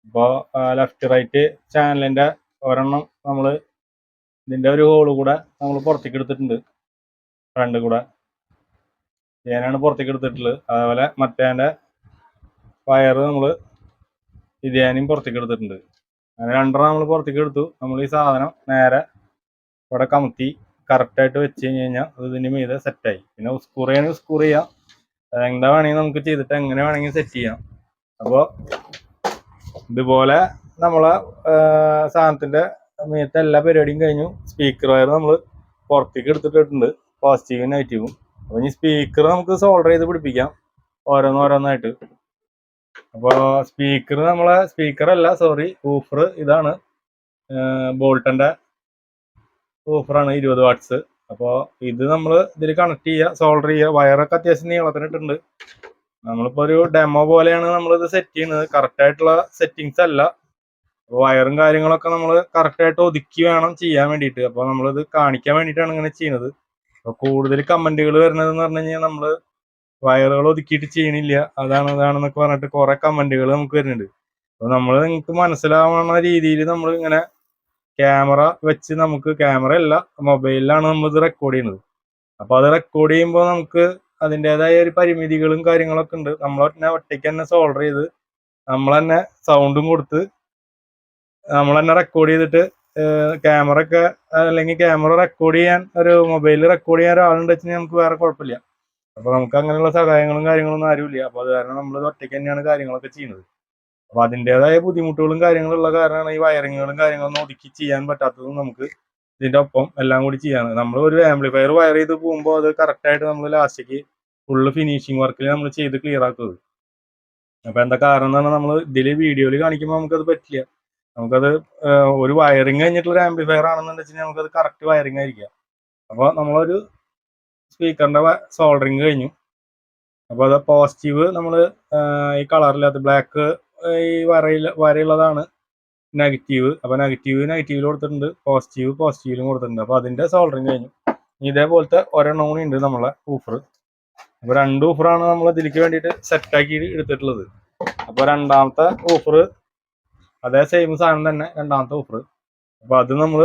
ഇപ്പോൾ ലെഫ്റ്റ് റൈറ്റ് ചാനലിന്റെ ഒരെണ്ണം നമ്മൾ ഇതിന്റെ ഒരു ഹോള് കൂടെ നമ്മൾ പുറത്തേക്ക് എടുത്തിട്ടുണ്ട്, ഫ്രണ്ട് കൂടെ ഞാനാണ് പുറത്തേക്ക് എടുത്തിട്ടുള്ളത്. അതേപോലെ മറ്റേന്റെ വയർ നമ്മൾ ഇതേനും പുറത്തേക്ക് എടുത്തിട്ടുണ്ട്. അങ്ങനെ 2 നമ്മൾ പുറത്തേക്ക് എടുത്തു. നമ്മൾ ഈ സാധനം നേരെ ഇവിടെ കമത്തി കറക്റ്റായിട്ട് വെച്ച് കഴിഞ്ഞ് കഴിഞ്ഞാൽ അത് ഇതിൻ്റെ മീതെ സെറ്റായി. പിന്നെ സ്കൂർ ചെയ്യണമെങ്കിൽ സ്കൂർ ചെയ്യാം, എന്താ വേണമെങ്കിൽ നമുക്ക് ചെയ്തിട്ട് എങ്ങനെ വേണമെങ്കിൽ സെറ്റ് ചെയ്യാം. അപ്പോൾ ഇതുപോലെ നമ്മളെ സാധനത്തിന്റെ മീത്തെ എല്ലാ പരിപാടിയും കഴിഞ്ഞു. സ്പീക്കർ വയർ നമ്മൾ പുറത്തേക്ക് എടുത്തിട്ടുണ്ട്, പോസിറ്റീവും നെഗറ്റീവും. അപ്പോൾ ഇനി സ്പീക്കർ നമുക്ക് സോൾഡർ ചെയ്ത് പിടിപ്പിക്കാം ഓരോന്നോരോന്നായിട്ട്. അപ്പോൾ സ്പീക്കർ നമ്മളെ സ്പീക്കറല്ല, സോറി, ഊഫർ ഇതാണ്. ബോൾട്ടന്റെ ഊഫറാണ് 20 വാട്ട്സ്. അപ്പോൾ ഇത് നമ്മൾ ഇതിൽ കണക്ട് ചെയ്യുക, സോൾഡർ ചെയ്യുക. വയറൊക്കെ അത്യാവശ്യം നീളത്തിനിട്ടുണ്ട്. നമ്മളിപ്പോൾ ഒരു ഡെമോ പോലെയാണ് നമ്മളിത് സെറ്റ് ചെയ്യുന്നത്, കറക്റ്റായിട്ടുള്ള സെറ്റിങ്സ് അല്ല. അപ്പോൾ വയറും കാര്യങ്ങളൊക്കെ നമ്മൾ കറക്റ്റായിട്ട് ഒതുക്കി വേണം ചെയ്യാൻ വേണ്ടിയിട്ട്. അപ്പോൾ നമ്മളിത് കാണിക്കാൻ വേണ്ടിയിട്ടാണ് ഇങ്ങനെ ചെയ്യുന്നത്. അപ്പോൾ കൂടുതൽ കമന്റുകൾ വരുന്നതെന്ന് പറഞ്ഞു കഴിഞ്ഞാൽ നമ്മൾ വയറുകൾ ഒതുക്കിയിട്ട് ചെയ്യണില്ല, അതാണെന്നൊക്കെ പറഞ്ഞിട്ട് കുറെ കമന്റുകൾ നമുക്ക് വരുന്നുണ്ട്. അപ്പോൾ നമ്മൾ നിങ്ങൾക്ക് മനസ്സിലാവുന്ന രീതിയിൽ നമ്മൾ ഇങ്ങനെ ക്യാമറ വെച്ച്, നമുക്ക് ക്യാമറ അല്ല മൊബൈലിലാണ് നമ്മളിത് റെക്കോർഡ് ചെയ്യുന്നത്. അപ്പോൾ അത് റെക്കോർഡ് ചെയ്യുമ്പോൾ നമുക്ക് അതിൻ്റെതായ ഒരു പരിമിതികളും കാര്യങ്ങളൊക്കെ ഉണ്ട്. നമ്മൾ ഒറ്റയ്ക്ക് തന്നെ സോൾഡർ ചെയ്ത് നമ്മൾ തന്നെ സൗണ്ടും കൊടുത്ത് നമ്മൾ തന്നെ റെക്കോർഡ് ചെയ്തിട്ട് ക്യാമറ ഒക്കെ, അല്ലെങ്കിൽ ക്യാമറ റെക്കോർഡ് ചെയ്യാൻ ഒരു മൊബൈലിൽ റെക്കോർഡ് ചെയ്യാൻ ഒരാളുണ്ട് വെച്ചാൽ നമുക്ക് വേറെ കുഴപ്പമില്ല. അപ്പോൾ നമുക്ക് അങ്ങനെയുള്ള സഹായങ്ങളും കാര്യങ്ങളൊന്നും ആരുമില്ല. അപ്പോൾ അത് കാരണം നമ്മൾ ഒറ്റയ്ക്ക് തന്നെയാണ് കാര്യങ്ങളൊക്കെ ചെയ്യുന്നത്. അപ്പോൾ അതിൻ്റെതായ ബുദ്ധിമുട്ടുകളും കാര്യങ്ങളുള്ള കാരണമാണ് ഈ വയറിങ്ങുകളും കാര്യങ്ങളൊന്നും ഒതുക്കി ചെയ്യാൻ പറ്റാത്തതും. നമുക്ക് ഇതിൻ്റെ ഒപ്പം എല്ലാം കൂടി ചെയ്യാണ്. നമ്മൾ ഒരു ആംപ്ലിഫയർ വയർ ചെയ്ത് പോകുമ്പോൾ അത് കറക്റ്റായിട്ട് നമ്മൾ ലാസ്റ്റേക്ക് ഫുള്ള് ഫിനിഷിങ് വർക്കിൽ നമ്മൾ ചെയ്ത് ക്ലിയർ ആക്കുന്നത്. അപ്പോൾ എന്താ കാരണം എന്ന് പറഞ്ഞാൽ നമ്മൾ ഇതിൽ വീഡിയോയിൽ കാണിക്കുമ്പോൾ നമുക്കത് പറ്റില്ല. നമുക്കത് ഒരു വയറിങ് കഴിഞ്ഞിട്ടുള്ള ആംപ്ലിഫയർ ആണെന്ന് വെച്ചാൽ നമുക്കത് കറക്റ്റ് വയറിങ് ആയിരിക്കാം. അപ്പോൾ നമ്മളൊരു സ്പീക്കറിന്റെ സോൾഡറിങ് കഴിഞ്ഞു. അപ്പോൾ അത് പോസിറ്റീവ് നമ്മൾ ഈ കളറില്ലാത്ത ബ്ലാക്ക് ഈ വരയുള്ളതാണ് നെഗറ്റീവ്. അപ്പോൾ നെഗറ്റീവിൽ കൊടുത്തിട്ടുണ്ട്, പോസിറ്റീവിലും കൊടുത്തിട്ടുണ്ട്. അപ്പോൾ അതിന്റെ സോൾഡറിങ് കഴിഞ്ഞു. ഇതേപോലത്തെ ഒരെണ്ണം കൂടി ഉണ്ട് നമ്മളെ ഊഫർ. അപ്പോൾ 2 ഊഫറാണ് നമ്മൾ ഇതിലേക്ക് വേണ്ടിയിട്ട് സെറ്റാക്കി എടുത്തിട്ടുള്ളത്. അപ്പോൾ രണ്ടാമത്തെ ഊഫർ അതേ സെയിം സാധനം തന്നെ, രണ്ടാമത്തെ ഊഫർ. അപ്പോൾ അത് നമ്മൾ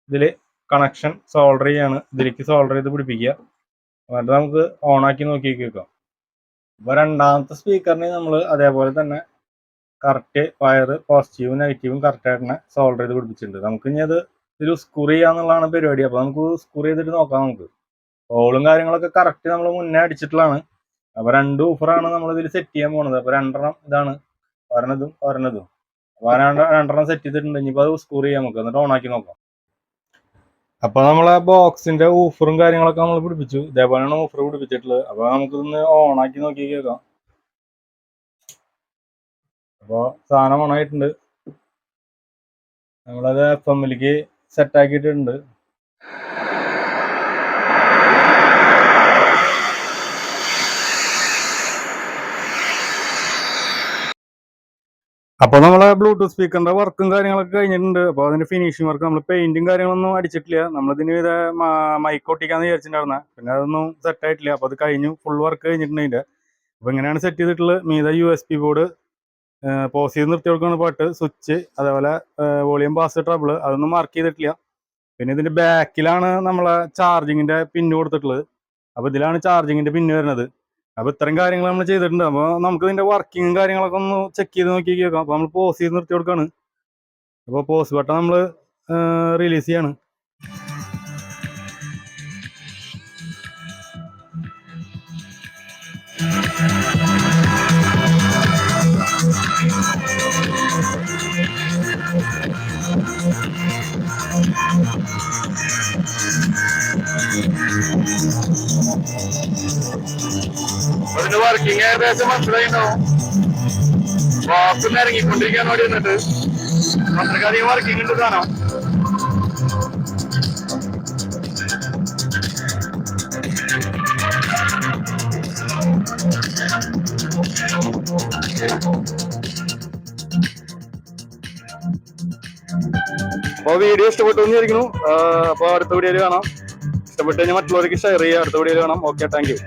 ഇതിൽ കണക്ഷൻ സോൾഡർ ചെയ്യാണ്, ഇതിലേക്ക് സോൾഡർ ചെയ്ത് പിടിപ്പിക്കുക. എന്നിട്ട് നമുക്ക് ഓണാക്കി നോക്കി വെക്കാം. അപ്പോൾ രണ്ടാമത്തെ സ്പീക്കറിന് നമ്മൾ അതേപോലെ തന്നെ കറക്റ്റ് വയർ പോസിറ്റീവും നെഗറ്റീവും കറക്റ്റായിട്ട് തന്നെ സോൾഡർ ചെയ്ത് പിടിപ്പിച്ചിട്ടുണ്ട്. നമുക്ക് ഇനി അത് ഇതിൽ സ്ക്രൂ ചെയ്യാന്നുള്ളതാണ് പരിപാടി. അപ്പോൾ നമുക്ക് സ്ക്രൂ ചെയ്തിട്ട് നോക്കാം. നമുക്ക് ഹോളും കാര്യങ്ങളൊക്കെ കറക്റ്റ് നമ്മൾ മുന്നേ അടിച്ചിട്ടുള്ളതാണ്. അപ്പോൾ 2 ഊഫറാണ് നമ്മൾ ഇതിൽ സെറ്റ് ചെയ്യാൻ പോകുന്നത്. അപ്പോൾ 2 എണ്ണം ഇതാണ്, ഒരെണ്ണതും. അപ്പോൾ 2 എണ്ണം സെറ്റ് ചെയ്തിട്ടുണ്ട്. ഇനിയിപ്പോൾ അത് സ്ക്രൂ ചെയ്യാൻ നമുക്ക്, എന്നിട്ട് ഓണാക്കി നോക്കാം. അപ്പോൾ നമ്മളെ ബോക്സിന്റെ ഊഫറും കാര്യങ്ങളൊക്കെ നമ്മൾ പിടിപ്പിച്ചു. ഇതേപോലെയാണ് ഊഫർ പിടിപ്പിച്ചിട്ടുള്ളത്. അപ്പോൾ നമുക്കിതൊന്ന് ഓണാക്കി നോക്കി കേൾക്കാം. അപ്പോൾ സാധനം ഓണായിട്ടുണ്ട്. നമ്മളത് FM-ലേക്ക് സെറ്റാക്കിയിട്ടുണ്ട്. അപ്പോൾ നമ്മളെ ബ്ലൂടൂത്ത് സ്പീക്കറിന്റെ വർക്കും കാര്യങ്ങളൊക്കെ കഴിഞ്ഞിട്ടുണ്ട്. അപ്പോൾ അതിന്റെ ഫിനിഷിംഗ് വർക്ക്, നമ്മൾ പെയിന്റും കാര്യങ്ങളൊന്നും അടിച്ചിട്ടില്ല. നമ്മളിതിന് ഇത് മൈക്ക് ഒട്ടിക്കാന്ന് വിചാരിച്ചിട്ടുണ്ടായിരുന്ന, പിന്നെ അതൊന്നും സെറ്റ് ആയിട്ടില്ല. അപ്പോൾ അത് കഴിഞ്ഞു, ഫുൾ വർക്ക് കഴിഞ്ഞിട്ടുണ്ട് അതിന്റെ. അപ്പോൾ ഇങ്ങനെയാണ് സെറ്റ് ചെയ്തിട്ടുള്ളത്. മീതെ USB ബോർഡ് പോസ് ചെയ്ത് നിർത്തി കൊടുക്കുന്ന പാട്ട്, സ്വിച്ച്, അതേപോലെ വോളിയം, ബാസ്, ട്രബിൾ അതൊന്നും മാർക്ക് ചെയ്തിട്ടില്ല. പിന്നെ ഇതിന്റെ ബാക്കിലാണ് നമ്മളെ ചാർജിങ്ങിന്റെ പിന്ന് കൊടുത്തിട്ടുള്ളത്. അപ്പോൾ ഇതിലാണ് ചാർജിങ്ങിന്റെ പിന്ന് വരുന്നത്. അപ്പോൾ ഇത്രയും കാര്യങ്ങൾ നമ്മൾ ചെയ്തിട്ടുണ്ട്. അപ്പോൾ നമുക്ക് ഇതിന്റെ വർക്കിങ്ങും കാര്യങ്ങളൊക്കെ ഒന്ന് ചെക്ക് ചെയ്ത് നോക്കി കേൾക്കാം. അപ്പോൾ നമ്മൾ പോസ് ചെയ്ത് നിർത്തി കൊടുക്കുകയാണ്. അപ്പോൾ പോസ് ബട്ടൺ നമ്മൾ റിലീസ് ചെയ്യാണ്. അതിന്റെ വർക്കിംഗ് ഏകദേശം മനസ്സിലായിട്ടുണ്ടാവും. വാക്കൊന്ന് ഇറങ്ങിക്കൊണ്ടിരിക്കാൻ വേണ്ടി വന്നിട്ട് അത്രക്കധികം വർക്കിംഗ് ഉണ്ട് സാധനം. അപ്പോൾ വീഡിയോ ഇഷ്ടപ്പെട്ടു എന്നിരിക്കുന്നു. അപ്പോൾ അടുത്ത വീഡിയോയിൽ കാണാം. ഇഷ്ടപ്പെട്ട് കഴിഞ്ഞാൽ മറ്റുള്ളവർക്ക് ഷെയർ ചെയ്യുക. അടുത്ത വീഡിയോയിൽ കാണാം. Okay, thank you.